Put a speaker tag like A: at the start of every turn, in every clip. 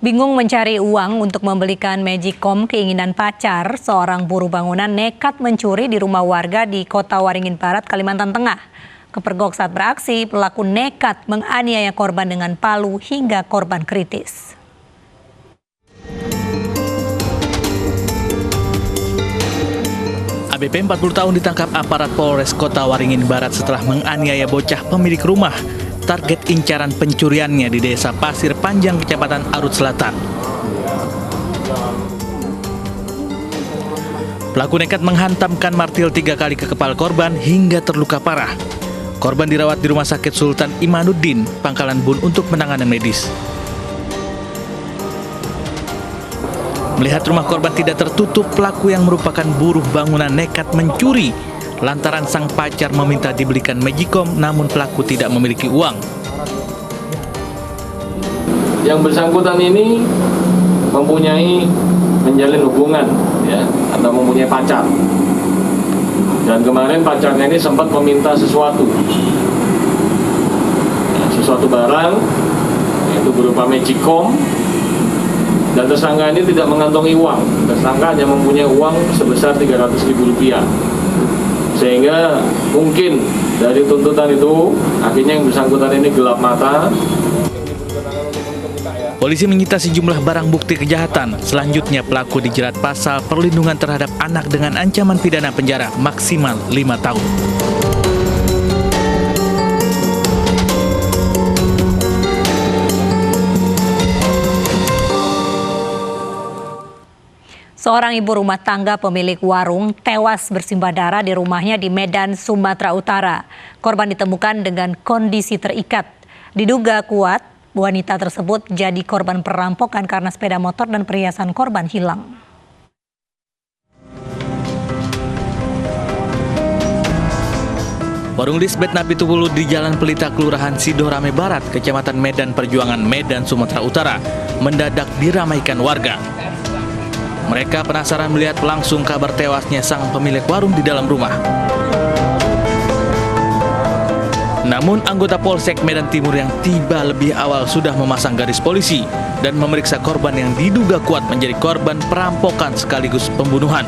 A: Bingung mencari uang untuk membelikan Magicom keinginan pacar, seorang buruh bangunan nekat mencuri di rumah warga di Kota Waringin Barat, Kalimantan Tengah. Kepergok saat beraksi, pelaku nekat menganiaya korban dengan palu hingga korban kritis.
B: ABP 40 tahun ditangkap aparat Polres Kota Waringin Barat setelah menganiaya bocah pemilik rumah. Target incaran pencuriannya di Desa Pasir Panjang, Kecamatan Arut Selatan. Pelaku nekat menghantamkan martil 3 kali ke kepala korban hingga terluka parah. Korban dirawat di Rumah Sakit Sultan Imanuddin, Pangkalan Bun untuk penanganan medis. Melihat rumah korban tidak tertutup, pelaku yang merupakan buruh bangunan nekat mencuri lantaran sang pacar meminta dibelikan Magicom, namun pelaku tidak memiliki uang.
C: Yang bersangkutan ini menjalin hubungan, ya, atau mempunyai pacar. Dan kemarin pacarnya ini sempat meminta sesuatu barang, yaitu berupa Magicom. Dan tersangka ini tidak mengantongi uang. Tersangka hanya mempunyai uang sebesar Rp300.000. Sehingga mungkin dari tuntutan itu akhirnya yang bersangkutan ini gelap mata.
B: Polisi menyita sejumlah barang bukti kejahatan. Selanjutnya pelaku dijerat pasal perlindungan terhadap anak dengan ancaman pidana penjara maksimal 5 tahun.
A: Seorang ibu rumah tangga pemilik warung tewas bersimbah darah di rumahnya di Medan, Sumatera Utara. Korban ditemukan dengan kondisi terikat. Diduga kuat, wanita tersebut jadi korban perampokan karena sepeda motor dan perhiasan korban hilang.
B: Warung Lisbeth Nabi Tupulu di Jalan Pelita, Kelurahan Sidorame Barat, Kecamatan Medan Perjuangan, Medan, Sumatera Utara, mendadak diramaikan warga. Mereka penasaran melihat langsung kabar tewasnya sang pemilik warung di dalam rumah. Namun anggota Polsek Medan Timur yang tiba lebih awal sudah memasang garis polisi dan memeriksa korban yang diduga kuat menjadi korban perampokan sekaligus pembunuhan.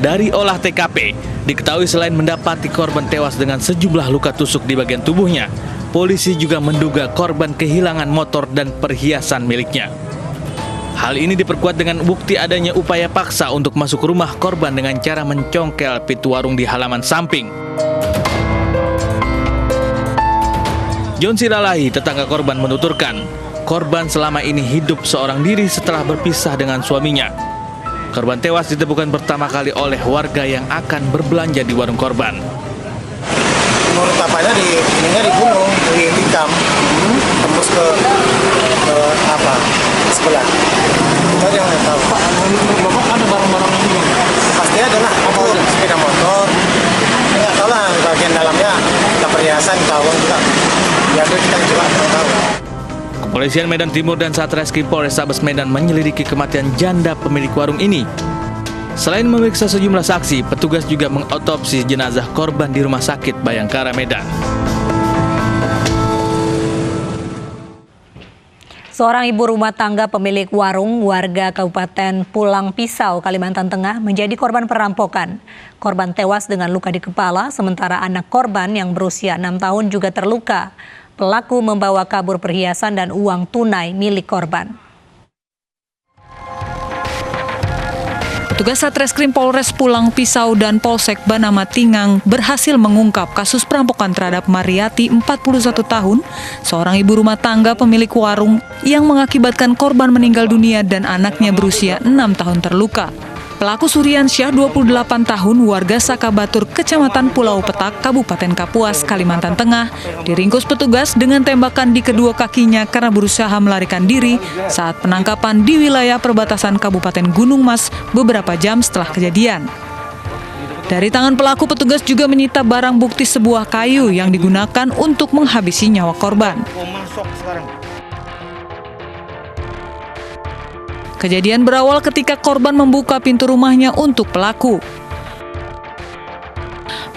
B: Dari olah TKP, diketahui selain mendapati korban tewas dengan sejumlah luka tusuk di bagian tubuhnya, polisi juga menduga korban kehilangan motor dan perhiasan miliknya. Hal ini diperkuat dengan bukti adanya upaya paksa untuk masuk rumah korban dengan cara mencongkel pintu warung di halaman samping. John Siralahi, tetangga korban, menuturkan, korban selama ini hidup seorang diri setelah berpisah dengan suaminya. Korban tewas ditemukan pertama kali oleh warga yang akan berbelanja di warung korban.
D: Menurut bapaknya dibunuh, ditikam, tembus ke sebelah. Itu aja yang saya tahu. Pak, bapak ada barang-barang ini? Pasti adalah sepeda motor. Nggak tahu lah bagian dalamnya, kita perhiasan, kita uang juga. Ya kita juga nggak tahu.
B: Kepolisian Medan Timur dan Satreskrim Polrestabes Medan menyelidiki kematian janda pemilik warung ini. Selain memeriksa sejumlah saksi, petugas juga mengotopsi jenazah korban di Rumah Sakit Bayangkara Medan.
A: Seorang ibu rumah tangga pemilik warung warga Kabupaten Pulang Pisau, Kalimantan Tengah menjadi korban perampokan. Korban tewas dengan luka di kepala, sementara anak korban yang berusia 6 tahun juga terluka. Pelaku membawa kabur perhiasan dan uang tunai milik korban.
E: Petugas Satreskrim Polres Pulang Pisau dan Polsek Banama Tingang berhasil mengungkap kasus perampokan terhadap Mariati, 41 tahun, seorang ibu rumah tangga pemilik warung yang mengakibatkan korban meninggal dunia dan anaknya berusia 6 tahun terluka. Pelaku Suryansyah, 28 tahun, warga Sakabatur, Kecamatan Pulau Petak, Kabupaten Kapuas, Kalimantan Tengah, diringkus petugas dengan tembakan di kedua kakinya karena berusaha melarikan diri saat penangkapan di wilayah perbatasan Kabupaten Gunung Mas beberapa jam setelah kejadian. Dari tangan pelaku, petugas juga menyita barang bukti sebuah kayu yang digunakan untuk menghabisi nyawa korban. Kejadian berawal ketika korban membuka pintu rumahnya untuk pelaku.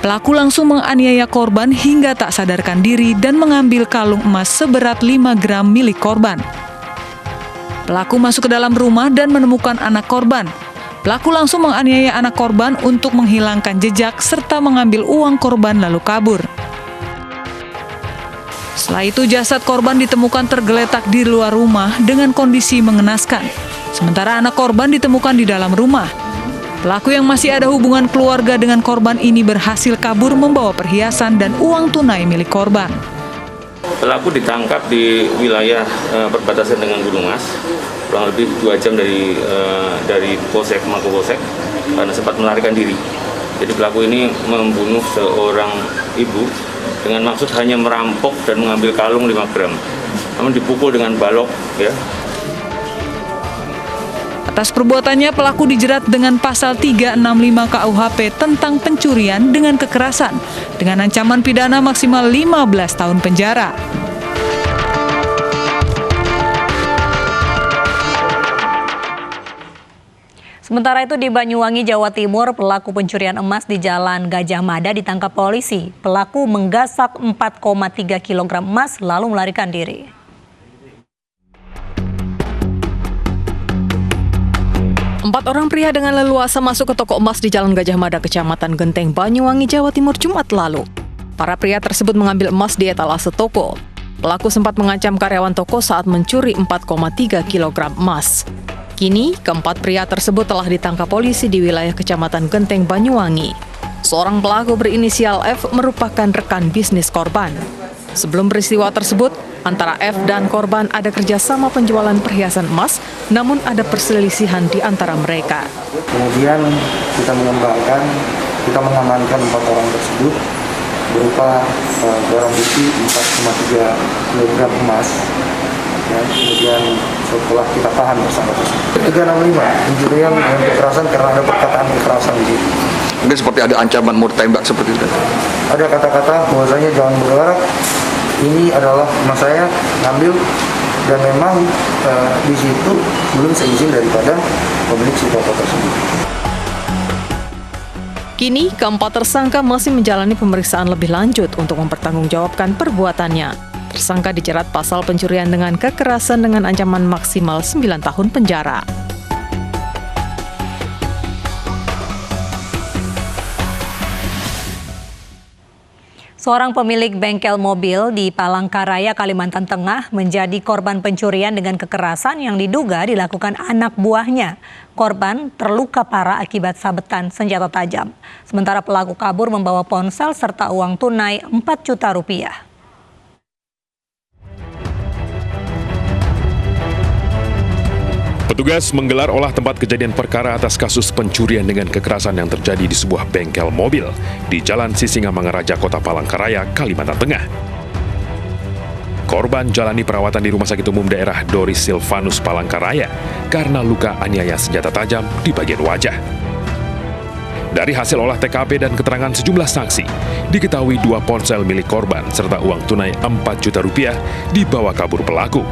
E: Pelaku langsung menganiaya korban hingga tak sadarkan diri dan mengambil kalung emas seberat 5 gram milik korban. Pelaku masuk ke dalam rumah dan menemukan anak korban. Pelaku langsung menganiaya anak korban untuk menghilangkan jejak serta mengambil uang korban lalu kabur. Setelah itu jasad korban ditemukan tergeletak di luar rumah dengan kondisi mengenaskan. Sementara anak korban ditemukan di dalam rumah. Pelaku yang masih ada hubungan keluarga dengan korban ini berhasil kabur membawa perhiasan dan uang tunai milik korban.
F: Pelaku ditangkap di wilayah perbatasan dengan Gunung Mas, kurang lebih 2 jam dari Polsek Mapolsek karena sempat melarikan diri. Jadi pelaku ini membunuh seorang ibu dengan maksud hanya merampok dan mengambil kalung 5 gram. Namun dipukul dengan balok, ya.
E: Atas perbuatannya, pelaku dijerat dengan pasal 365 KUHP tentang pencurian dengan kekerasan dengan ancaman pidana maksimal 15 tahun penjara.
A: Sementara itu di Banyuwangi, Jawa Timur, pelaku pencurian emas di Jalan Gajah Mada ditangkap polisi. Pelaku menggasak 4,3 kg emas lalu melarikan diri.
G: Empat orang pria dengan leluasa masuk ke toko emas di Jalan Gajah Mada, Kecamatan Genteng, Banyuwangi, Jawa Timur, Jumat lalu. Para pria tersebut mengambil emas di etalase toko. Pelaku sempat mengancam karyawan toko saat mencuri 4,3 kg emas. Kini, keempat pria tersebut telah ditangkap polisi di wilayah Kecamatan Genteng, Banyuwangi. Seorang pelaku berinisial F merupakan rekan bisnis korban. Sebelum peristiwa tersebut, antara F dan korban ada kerjasama penjualan perhiasan emas, namun ada perselisihan di antara mereka.
H: Kemudian kita mengamankan 4 orang tersebut berupa barang bukti 4,3 kg emas. Ya, kemudian setelah kita tahan bersama tersebut. 365 pencurian dengan kekerasan karena ada perkataan kekerasan di situ.
I: Mungkin seperti ada ancaman mau ditembak seperti itu.
H: Ada kata-kata bahwasanya jangan bergerak. Ini adalah emas saya, ngambil, dan memang di situ belum seizin daripada pemilik si toko tersebut.
G: Kini, keempat tersangka masih menjalani pemeriksaan lebih lanjut untuk mempertanggungjawabkan perbuatannya. Tersangka dijerat pasal pencurian dengan kekerasan dengan ancaman maksimal 9 tahun penjara.
A: Seorang pemilik bengkel mobil di Palangkaraya, Kalimantan Tengah menjadi korban pencurian dengan kekerasan yang diduga dilakukan anak buahnya. Korban terluka parah akibat sabetan senjata tajam. Sementara pelaku kabur membawa ponsel serta uang tunai 4 juta rupiah.
J: Petugas menggelar olah tempat kejadian perkara atas kasus pencurian dengan kekerasan yang terjadi di sebuah bengkel mobil di Jalan Sisingamangaraja, Kota Palangkaraya, Kalimantan Tengah. Korban jalani perawatan di Rumah Sakit Umum Daerah Doris Silvanus Palangkaraya karena luka aniaya senjata tajam di bagian wajah. Dari hasil olah TKP dan keterangan sejumlah saksi, diketahui 2 ponsel milik korban serta uang tunai 4 juta rupiah dibawa kabur pelaku.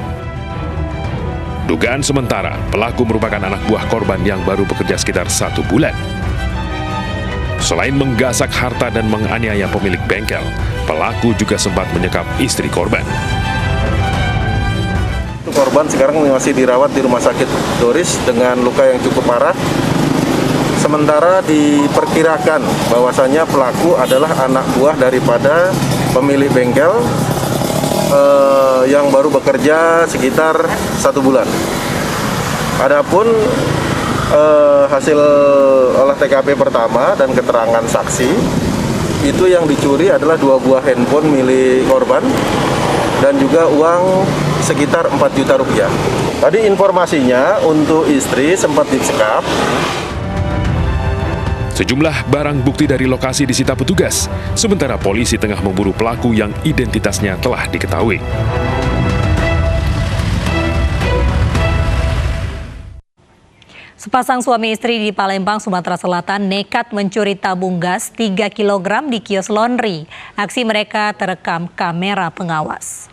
J: Dugaan sementara, pelaku merupakan anak buah korban yang baru bekerja sekitar 1 bulan. Selain menggasak harta dan menganiaya pemilik bengkel, pelaku juga sempat menyekap istri korban.
K: Korban sekarang masih dirawat di Rumah Sakit Doris dengan luka yang cukup parah. Sementara diperkirakan bahwasannya pelaku adalah anak buah daripada pemilik bengkel yang baru bekerja sekitar 1 bulan. Adapun hasil olah TKP pertama dan keterangan saksi, itu yang dicuri adalah 2 buah handphone milik korban dan juga uang sekitar 4 juta rupiah. Tadi informasinya untuk istri sempat disekap.
J: Sejumlah barang bukti dari lokasi disita petugas, sementara polisi tengah memburu pelaku yang identitasnya telah diketahui.
A: Sepasang suami istri di Palembang, Sumatera Selatan nekat mencuri tabung gas 3 kg di kios laundry. Aksi mereka terekam kamera pengawas.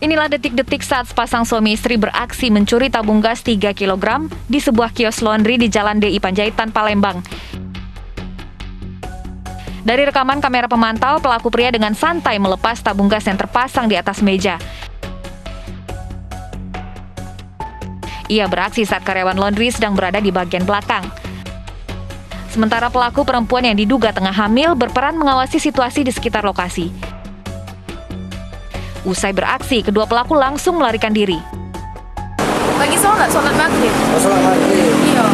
L: Inilah detik-detik saat sepasang suami istri beraksi mencuri tabung gas 3 kg di sebuah kios laundry di Jalan DI Panjaitan, Palembang. Dari rekaman kamera pemantau, pelaku pria dengan santai melepas tabung gas yang terpasang di atas meja. Ia beraksi saat karyawan laundry sedang berada di bagian belakang. Sementara pelaku perempuan yang diduga tengah hamil berperan mengawasi situasi di sekitar lokasi. Usai beraksi, kedua pelaku langsung melarikan diri.
M: Lagi sholat maghrib.
D: Oh, sholat maghrib.
M: Iya.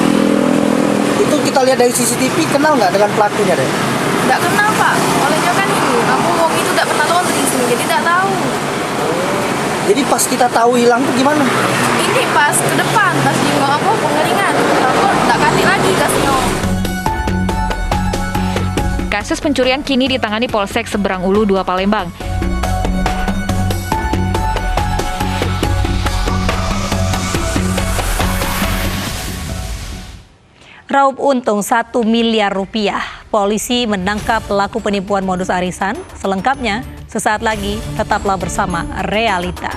D: Itu kita lihat dari CCTV, kenal nggak dengan pelakunya deh?
M: Nggak kenal Pak. Olehnya kan itu, aku wong itu nggak pernah laundry sini, jadi nggak tahu.
D: Jadi pas kita tahu hilang tuh gimana?
M: Ini pas ke depan, pas jengok aku pengeringan. Aku nggak ganti lagi gasnya.
L: Kasus pencurian kini ditangani Polsek Seberang Ulu 2 Palembang.
A: Raup untung 1 miliar rupiah. Polisi menangkap pelaku penipuan modus arisan. Selengkapnya, sesaat lagi tetaplah bersama Realita.